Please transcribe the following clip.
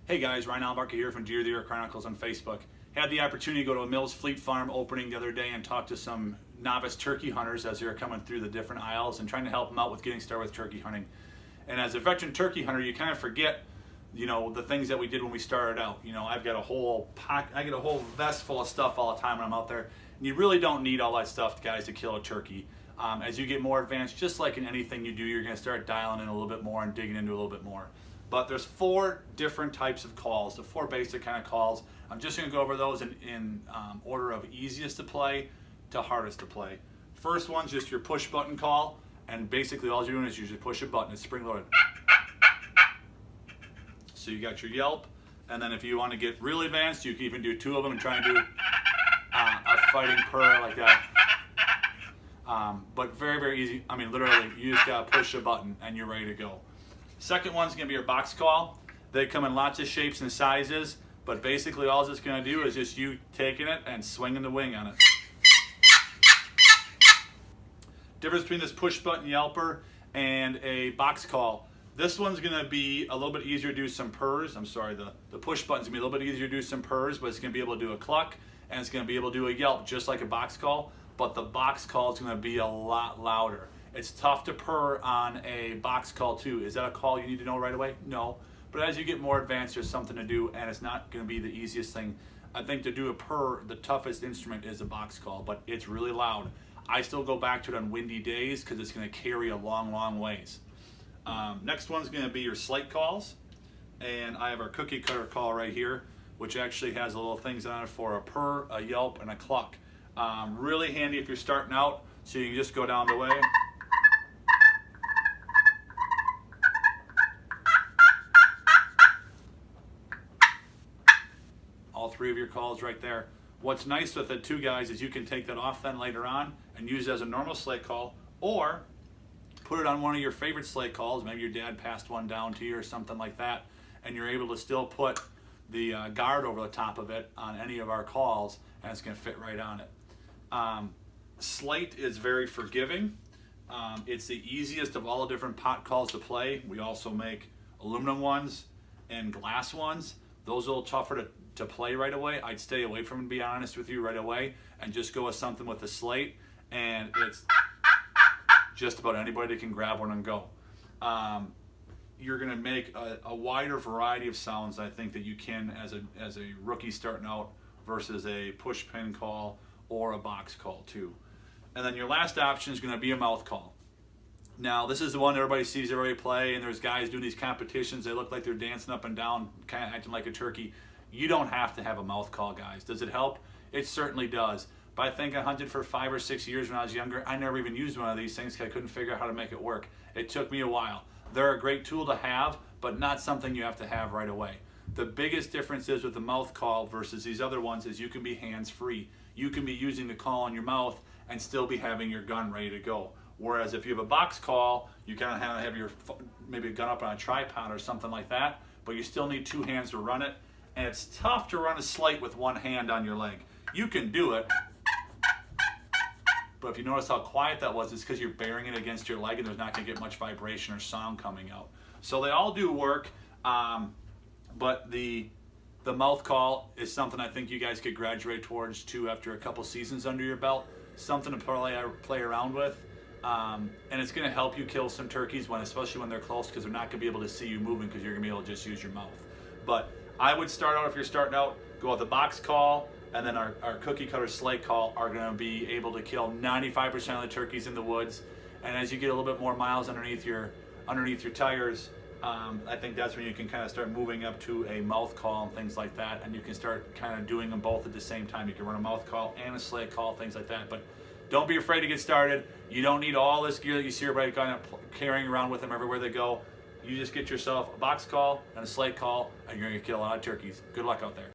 Hey guys, Ryan Aulenbacher here from Deer of the Year Chronicles on Facebook. Had the opportunity to go to a Mills Fleet Farm opening the other day and talk to some novice turkey hunters as they were coming through the different aisles and trying to help them out with getting started with turkey hunting. And as a veteran turkey hunter, you kind of forget, the things that we did when we started out. I've got a whole vest full of stuff all the time when I'm out there. And you really don't need all that stuff, guys, to kill a turkey. As you get more advanced, just like in anything you do, you're going to start dialing in a little bit more and digging into a little bit more. But there's 4 different types of calls, the 4 basic kind of calls. I'm just going to go over those in order of easiest to play to hardest to play. First one's just your push button call, and basically all you're doing is you just push a button. It's spring loaded. So you got your yelp, and then if you want to get really advanced, you can even do 2 of them and try and do a fighting purr like that. But very, very easy. I mean, literally, you just got to push a button and you're ready to go. Second one's going to be your box call. They come in lots of shapes and sizes, but basically all it's going to do is just you taking it and swinging the wing on it. Difference between this push button yelper and a box call. This one's going to be a little bit easier to do some purrs. I'm sorry, the push button's going to be a little bit easier to do some purrs, but it's going to be able to do a cluck, and it's going to be able to do a yelp just like a box call, but the box call is going to be a lot louder. It's tough to purr on a box call too. Is that a call you need to know right away? No. But as you get more advanced, there's something to do, and it's not going to be the easiest thing. I think to do a purr, the toughest instrument is a box call, but it's really loud. I still go back to it on windy days because it's going to carry a long, long ways. Next one's going to be your slate calls, and I have our cookie cutter call right here, which actually has little things on it for a purr, a yelp, and a cluck. Really handy if you're starting out, so you can just go down the way. All 3 of your calls right there. What's nice with it too, guys, is you can take that off then later on and use it as a normal slate call, or put it on one of your favorite slate calls. Maybe your dad passed one down to you or something like that, and you're able to still put the guard over the top of it on any of our calls, and it's going to fit right on it. Slate is very forgiving. It's the easiest of all the different pot calls to play. We also make aluminum ones and glass ones. Those are a little tougher to play right away. I'd stay away from them, to be honest with you, right away, and just go with something with a slate, and it's just about anybody can grab one and go. You're going to make a wider variety of sounds, I think, that you can as a rookie starting out versus a push pin call or a box call too. And then your last option is going to be a mouth call. Now, this is the one everybody sees everybody play, and there's guys doing these competitions. They look like they're dancing up and down, kind of acting like a turkey. You don't have to have a mouth call, guys. Does it help? It certainly does. But I think I hunted for 5 or 6 years when I was younger. I never even used one of these things because I couldn't figure out how to make it work. It took me a while. They're a great tool to have, but not something you have to have right away. The biggest difference is with the mouth call versus these other ones is you can be hands-free. You can be using the call in your mouth and still be having your gun ready to go. Whereas if you have a box call, you kind of have your maybe a gun up on a tripod or something like that, but you still need 2 hands to run it. And it's tough to run a slate with 1 hand on your leg. You can do it, but if you notice how quiet that was, it's because you're bearing it against your leg and there's not going to get much vibration or sound coming out. So they all do work, but the mouth call is something I think you guys could graduate towards too after a couple seasons under your belt. Something to play around with. And it's going to help you kill some turkeys, especially when they're close, because they're not going to be able to see you moving because you're going to be able to just use your mouth. But I would start out, if you're starting out, go with the box call, and then our cookie cutter slate call are going to be able to kill 95% of the turkeys in the woods. And as you get a little bit more miles underneath your tires, I think that's when you can kind of start moving up to a mouth call and things like that, and you can start kind of doing them both at the same time. You can run a mouth call and a slate call, things like that. But don't be afraid to get started. You don't need all this gear that you see everybody kind of carrying around with them everywhere they go. You just get yourself a box call and a slate call, and you're going to kill a lot of turkeys. Good luck out there.